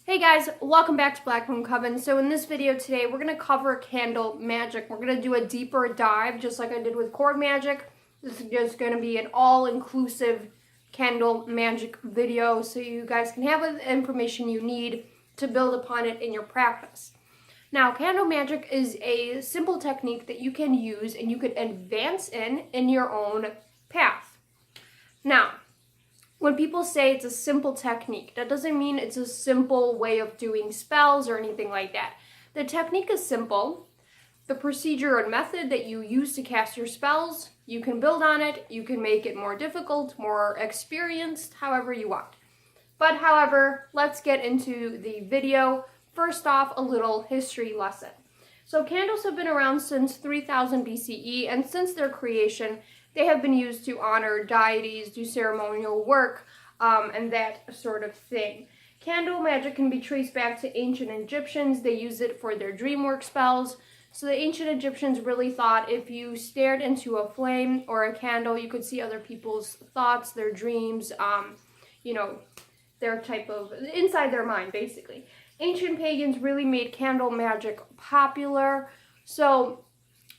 Hey guys, welcome back to Black Moon Coven. So in this video today, we're going to cover Candle Magick. We're going to do a deeper dive, just like I did with Cord Magic. This is just going to be an all-inclusive Candle Magick video, so you guys can have the information you need to build upon it in your practice. Now, Candle Magick is a simple technique that you can use and you could advance in your own path. Now, when people say it's a simple technique, that doesn't mean it's a simple way of doing spells or anything like that. The technique is simple. The procedure and method that you use to cast your spells, you can build on it. You can make it more difficult, more experienced, however you want. But however, let's get into the video. First off, a little history lesson. So candles have been around since 3000 BCE, and since their creation, they have been used to honor deities, do ceremonial work, and that sort of thing. Candle magic can be traced back to ancient Egyptians. They used it for their dream work spells. So the ancient Egyptians really thought if you stared into a flame or a candle, you could see other people's thoughts, their dreams, their type of, inside their mind, basically. Ancient pagans really made candle magic popular. So,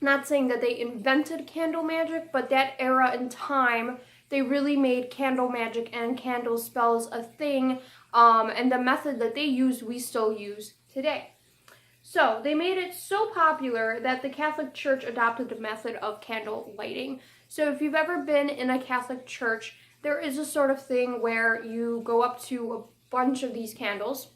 not saying that they invented candle magic, but that era and time, they really made candle magic and candle spells a thing, and the method that they used, we still use today. So they made it so popular that the Catholic Church adopted the method of candle lighting. So if you've ever been in a Catholic church, there is a sort of thing where you go up to a bunch of these candles,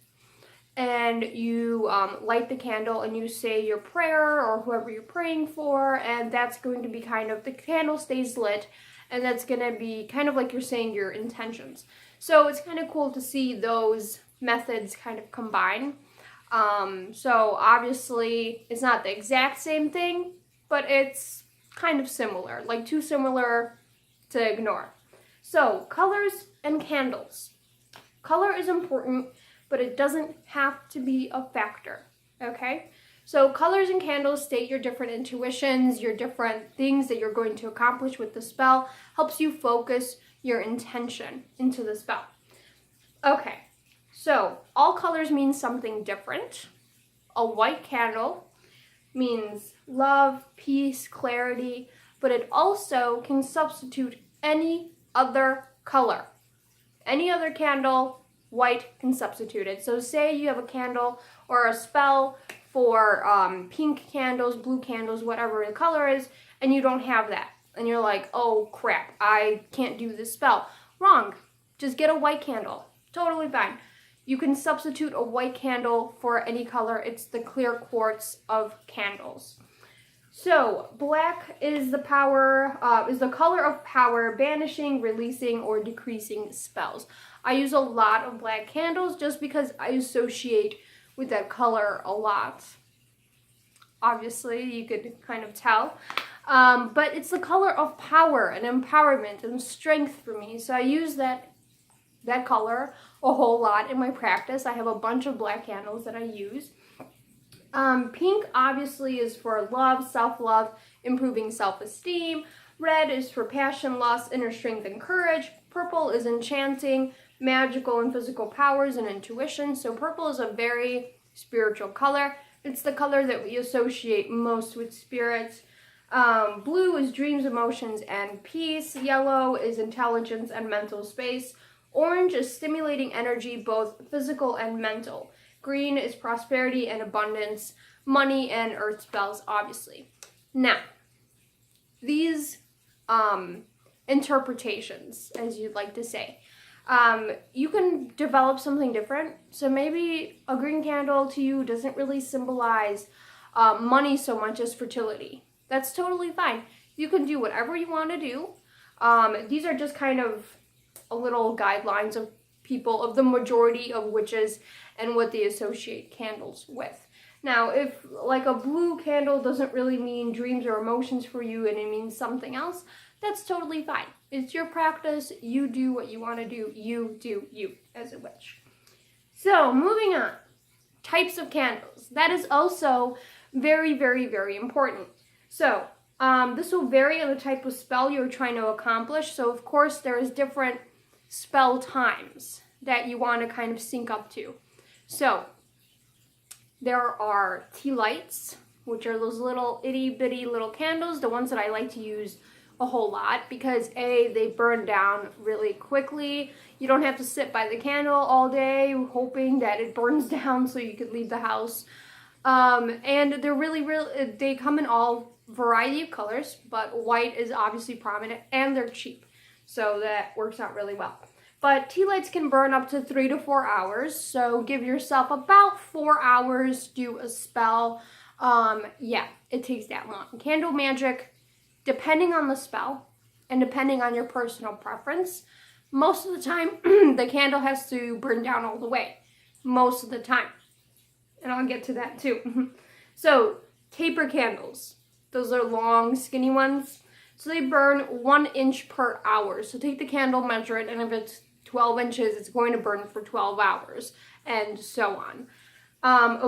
and you light the candle and you say your prayer or whoever you're praying for, and that's going to be kind of, the candle stays lit, and that's going to be kind of like you're saying your intentions. So it's kind of cool to see those methods kind of combine. So obviously it's not the exact same thing, but it's kind of similar, like too similar to ignore. So colors and candles. Color is important, but it doesn't have to be a factor, okay? So colors and candles state your different intuitions, your different things that you're going to accomplish with the spell, helps you focus your intention into the spell. Okay, so all colors mean something different. A white candle means love, peace, clarity, but it also can substitute any other color. Any other candle, white can substitute it. So say you have a candle or a spell for pink candles, blue candles, whatever the color is, and you don't have that. And you're like, oh crap, I can't do this spell. Wrong. Just get a white candle. Totally fine. You can substitute a white candle for any color. It's the clear quartz of candles. So black is the color of power, banishing, releasing, or decreasing spells. I use a lot of black candles just because I associate with that color a lot. Obviously, you could kind of tell. But it's the color of power and empowerment and strength for me. So I use that color a whole lot in my practice. I have a bunch of black candles that I use. Pink obviously is for love, self-love, improving self-esteem. Red is for passion, lust, inner strength, and courage. Purple is enchanting, magical and physical powers and intuition. So purple is a very spiritual color. It's the color that we associate most with spirits. Blue is dreams, emotions, and peace. Yellow is intelligence and mental space. Orange is stimulating energy, both physical and mental. Green is prosperity and abundance, money and earth spells, obviously. Now, these interpretations, as you'd like to say, you can develop something different. So maybe a green candle to you doesn't really symbolize money so much as fertility. That's totally fine. You can do whatever you want to do. These are just kind of a little guidelines of people, of the majority of witches and what they associate candles with. Now, if like a blue candle doesn't really mean dreams or emotions for you and it means something else, that's totally fine. It's your practice. You do what you want to do. You do you as a witch. So moving on, types of candles. That is also very, very, very important. So this will vary on the type of spell you're trying to accomplish. So of course there is different spell times that you want to kind of sync up to. So there are tea lights, which are those little itty bitty little candles, the ones that I like to use a whole lot because A, they burn down really quickly. You don't have to sit by the candle all day hoping that it burns down so you could leave the house. And they're really, they come in all variety of colors, but white is obviously prominent and they're cheap. So that works out really well. But tea lights can burn up to 3 to 4 hours. So give yourself about 4 hours to do a spell. Yeah, it takes that long. Candle Magick, depending on the spell and depending on your personal preference, most of the time the candle has to burn down all the way. Most of the time. And I'll get to that too. So, taper candles. Those are long, skinny ones. So they burn 1 inch per hour. So take the candle, measure it, and if it's 12 inches, it's going to burn for 12 hours, and so on.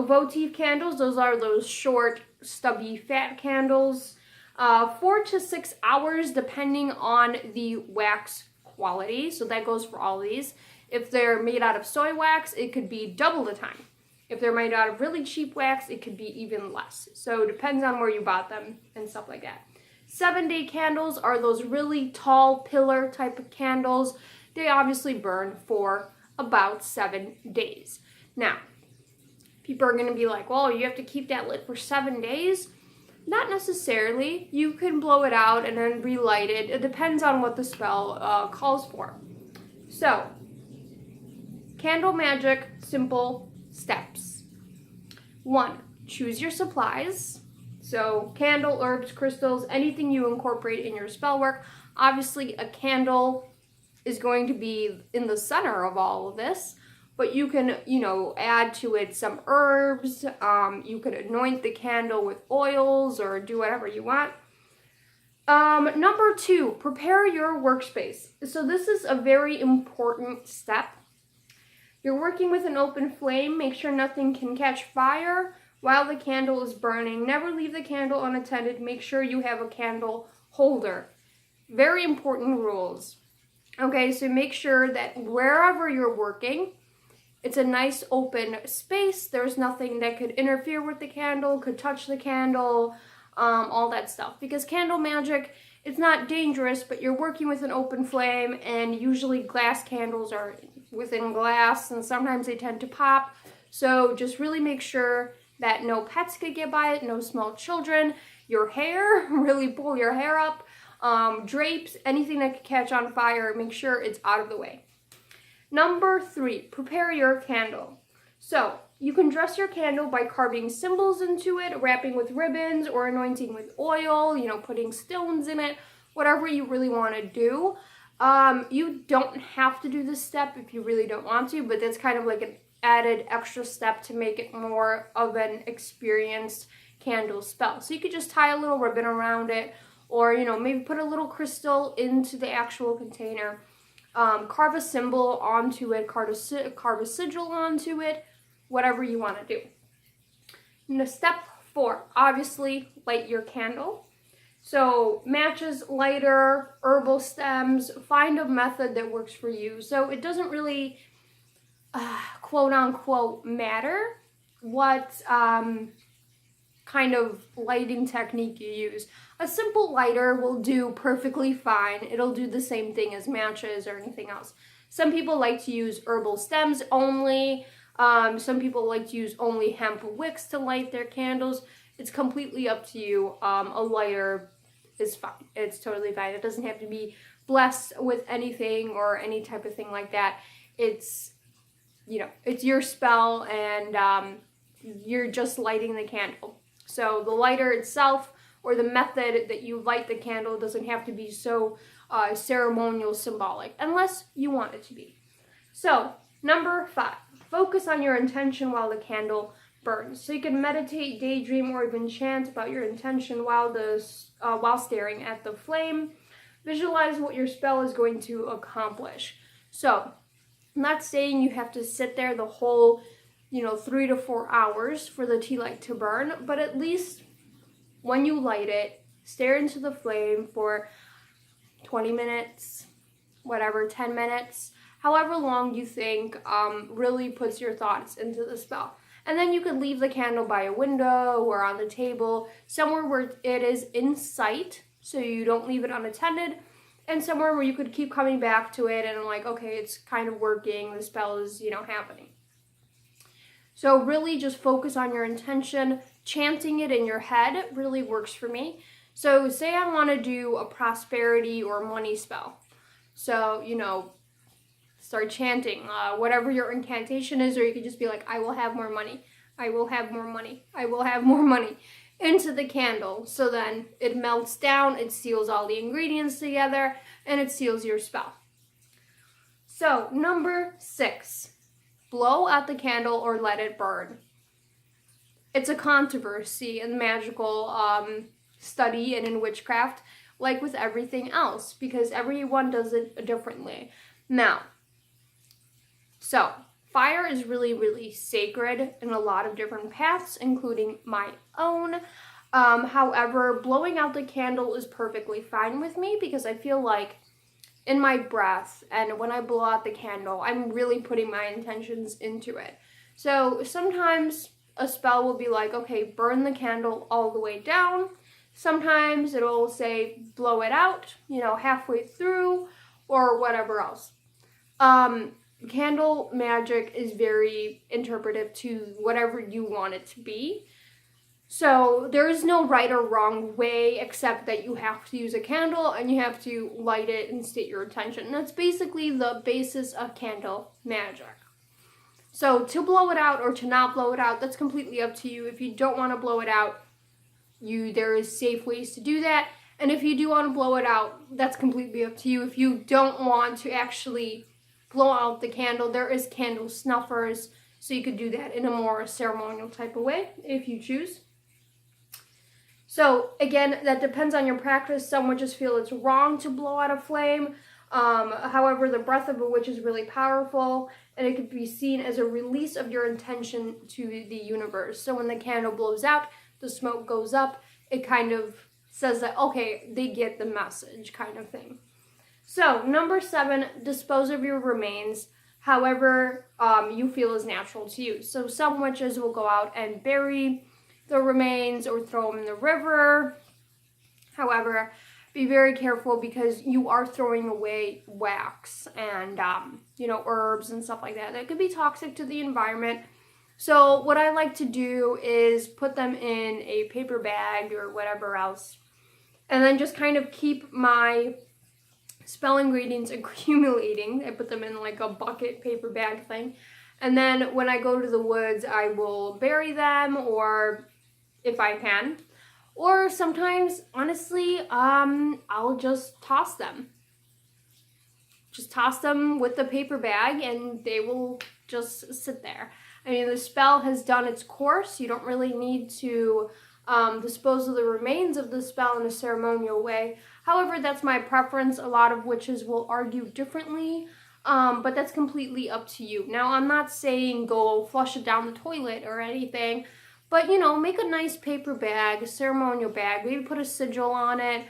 Votive candles, those are those short, stubby, fat candles. 4 to 6 hours, depending on the wax quality. So that goes for all these. If they're made out of soy wax, it could be double the time. If they're made out of really cheap wax, it could be even less. So it depends on where you bought them and stuff like that. 7-day candles are those really tall pillar type of candles. They obviously burn for about 7 days. Now, people are going to be like, well, you have to keep that lit for 7 days. Not necessarily. You can blow it out and then relight it. It depends on what the spell calls for. So, Candle Magick, simple steps. 1, choose your supplies. So, candle, herbs, crystals, anything you incorporate in your spell work. Obviously, a candle is going to be in the center of all of this. But you can, add to it some herbs. You could anoint the candle with oils or do whatever you want. Number 2, prepare your workspace. So this is a very important step. You're working with an open flame. Make sure nothing can catch fire while the candle is burning. Never leave the candle unattended. Make sure you have a candle holder. Very important rules. Okay, so make sure that wherever you're working, it's a nice open space. There's nothing that could interfere with the candle, could touch the candle, all that stuff. Because Candle Magick, it's not dangerous, but you're working with an open flame, and usually glass candles are within glass, and sometimes they tend to pop. So just really make sure that no pets could get by it, no small children. Your hair, really pull your hair up. Drapes, anything that could catch on fire, make sure it's out of the way. Number 3, prepare your candle. So, you can dress your candle by carving symbols into it, wrapping with ribbons, or anointing with oil, putting stones in it, whatever you really want to do. You don't have to do this step if you really don't want to, but that's kind of like an added extra step to make it more of an experienced candle spell. So you could just tie a little ribbon around it, or, maybe put a little crystal into the actual container. Carve a symbol onto it, carve a sigil onto it, whatever you want to do. Now, step 4, obviously light your candle. So matches, lighter, herbal stems, find a method that works for you. So it doesn't really, quote unquote, matter what kind of lighting technique you use. A simple lighter will do perfectly fine. It'll do the same thing as matches or anything else. Some people like to use herbal stems only. Some people like to use only hemp wicks to light their candles. It's completely up to you. A lighter is fine. It's totally fine. It doesn't have to be blessed with anything or any type of thing like that. It's, it's your spell, and you're just lighting the candle. So the lighter itself, or the method that you light the candle, doesn't have to be so ceremonial, symbolic, unless you want it to be. So, number 5, focus on your intention while the candle burns. So you can meditate, daydream, or even chant about your intention while staring at the flame. Visualize what your spell is going to accomplish. So, I'm not saying you have to sit there the whole 3 to 4 hours for the tea light to burn, but at least when you light it, stare into the flame for 20 minutes, whatever, 10 minutes, however long you think really puts your thoughts into the spell. And then you could leave the candle by a window or on the table, somewhere where it is in sight, so you don't leave it unattended, and somewhere where you could keep coming back to it and like, okay, it's kind of working, the spell is, happening. So really just focus on your intention. Chanting it in your head really works for me. So say I want to do a prosperity or money spell. So, start chanting whatever your incantation is, or you could just be like, I will have more money. I will have more money. I will have more money into the candle. So then it melts down, it seals all the ingredients together, and it seals your spell. So number 6, blow out the candle or let it burn. It's a controversy in magical study and in witchcraft, like with everything else, because everyone does it differently. Now, so fire is really, really sacred in a lot of different paths, including my own. However, blowing out the candle is perfectly fine with me because I feel like in my breath and when I blow out the candle, I'm really putting my intentions into it. So sometimes a spell will be like, okay, burn the candle all the way down. Sometimes it'll say blow it out, halfway through or whatever else. Candle magic is very interpretive to whatever you want it to be. So there is no right or wrong way except that you have to use a candle and you have to light it and state your intention. And that's basically the basis of candle magic. So to blow it out or to not blow it out, that's completely up to you. If you don't want to blow it out, there is safe ways to do that. And if you do want to blow it out, that's completely up to you. If you don't want to actually blow out the candle, there is candle snuffers, so you could do that in a more ceremonial type of way if you choose. So again, that depends on your practice. Some would just feel it's wrong to blow out a flame. However, the breath of a witch is really powerful, and it could be seen as a release of your intention to the universe. So when the candle blows out, the smoke goes up, it kind of says that, okay, they get the message kind of thing. So number 7, dispose of your remains however you feel is natural to you. So some witches will go out and bury the remains or throw them in the river. However, be very careful because you are throwing away wax and, herbs and stuff like that. That could be toxic to the environment. So what I like to do is put them in a paper bag or whatever else, and then just kind of keep my spell ingredients accumulating. I put them in like a bucket paper bag thing. And then when I go to the woods, I will bury them, or if I can. Or sometimes, honestly, I'll just toss them. Just toss them with the paper bag and they will just sit there. I mean, the spell has done its course. You don't really need to dispose of the remains of the spell in a ceremonial way. However, that's my preference. A lot of witches will argue differently, but that's completely up to you. Now, I'm not saying go flush it down the toilet or anything, but, make a nice paper bag, a ceremonial bag, maybe put a sigil on it,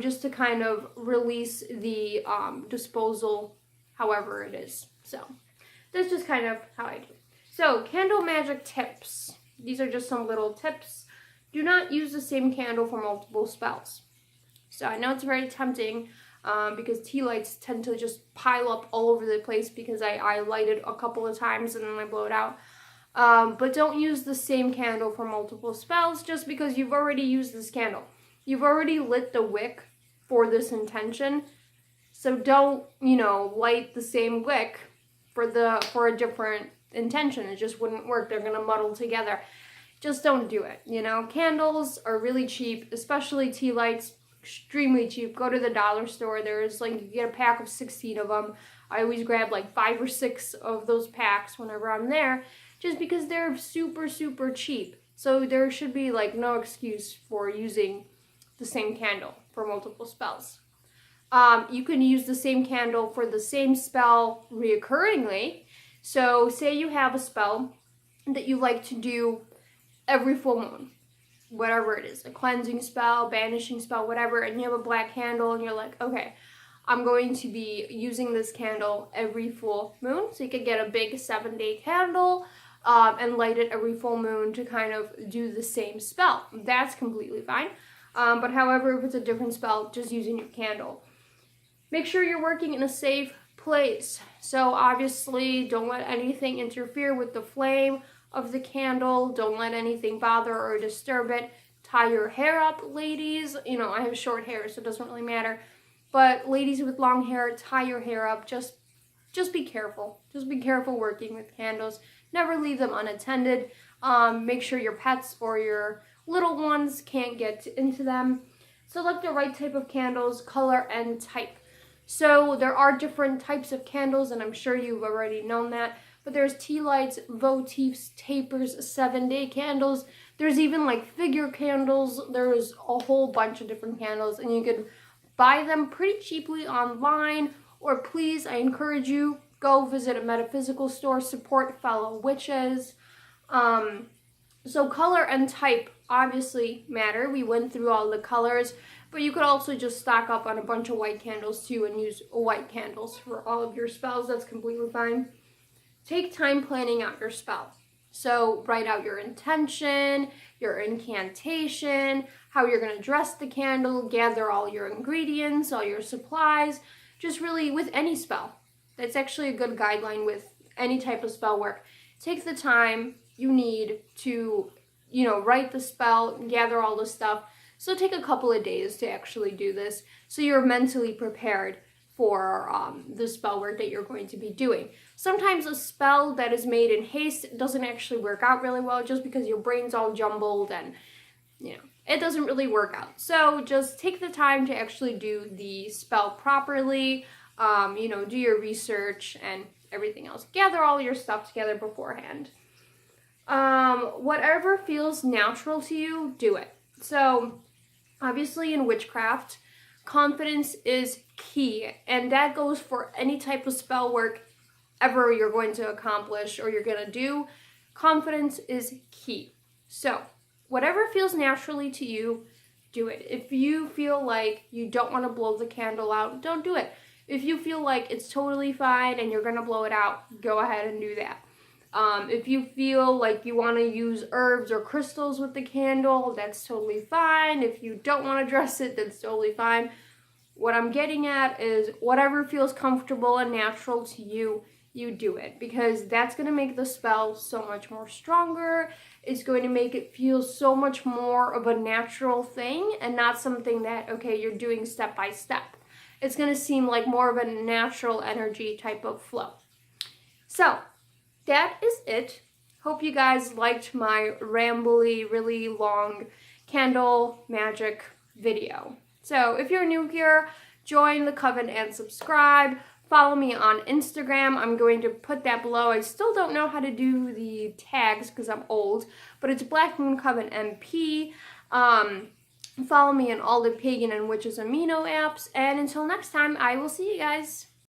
just to kind of release the disposal, however it is. So, that's just kind of how I do. So, candle magic tips. These are just some little tips. Do not use the same candle for multiple spells. So, I know it's very tempting because tea lights tend to just pile up all over the place because I light it a couple of times and then I blow it out. But don't use the same candle for multiple spells just because you've already used this candle. You've already lit the wick for this intention. So don't, light the same wick for a different intention. It just wouldn't work. They're going to muddle together. Just don't do it. Candles are really cheap, especially tea lights, extremely cheap. Go to the dollar store. There's you get a pack of 16 of them. I always grab 5 or 6 of those packs whenever I'm there, just because they're super, super cheap. So there should be no excuse for using the same candle for multiple spells. You can use the same candle for the same spell reoccurringly. So say you have a spell that you like to do every full moon, whatever it is, a cleansing spell, banishing spell, whatever, and you have a black candle and you're like, okay, I'm going to be using this candle every full moon, so you could get a big 7-day candle and light it every full moon to kind of do the same spell. That's completely fine. But however, if it's a different spell, just use a new candle. Make sure you're working in a safe place. So obviously, don't let anything interfere with the flame of the candle. Don't let anything bother or disturb it. Tie your hair up, ladies. You know, I have short hair, so it doesn't really matter. But ladies with long hair, tie your hair up. Just be careful. Just be careful working with candles. Never leave them unattended. Make sure your pets or your little ones can't get into them. Select the right type of candles, color, and type. So there are different types of candles, and I'm sure you've already known that. But there's tea lights, votives, tapers, 7-day candles. There's even like figure candles. There's a whole bunch of different candles, and you could buy them pretty cheaply online. Or please, I encourage you, go visit a metaphysical store, support fellow witches. So color and type obviously matter. We went through all the colors, but you could also just stock up on a bunch of white candles too and use white candles for all of your spells. That's completely fine. Take time planning out your spell. So write out your intention, your incantation, how you're going to dress the candle, gather all your ingredients, all your supplies, just really with any spell. That's actually a good guideline with any type of spell work. Take the time you need to, write the spell, gather all the stuff. So take a couple of days to actually do this so you're mentally prepared for the spell work that you're going to be doing. Sometimes a spell that is made in haste doesn't actually work out really well just because your brain's all jumbled and, it doesn't really work out. So just take the time to actually do the spell properly, do your research and everything else. Gather all your stuff together beforehand. Whatever feels natural to you, do it. So obviously in witchcraft, confidence is key, and that goes for any type of spell work ever you're going to accomplish or you're going to do. Confidence is key. So whatever feels naturally to you, do it. If you feel like you don't want to blow the candle out, don't do it. If you feel like it's totally fine and you're going to blow it out, go ahead and do that. If you feel like you want to use herbs or crystals with the candle, that's totally fine. If you don't want to dress it, that's totally fine. What I'm getting at is whatever feels comfortable and natural to you, you do it. Because that's going to make the spell so much more stronger. It's going to make it feel so much more of a natural thing and not something that, okay, you're doing step by step. It's going to seem like more of a natural energy type of flow. So that is it. Hope you guys liked my rambly, really long candle magic video. So if you're new here, join the coven and subscribe. Follow me on Instagram. I'm going to put that below. I still don't know how to do the tags because I'm old, but it's Black Moon Coven MP. Follow me on all the pagan and witches amino apps. And until next time, I will see you guys.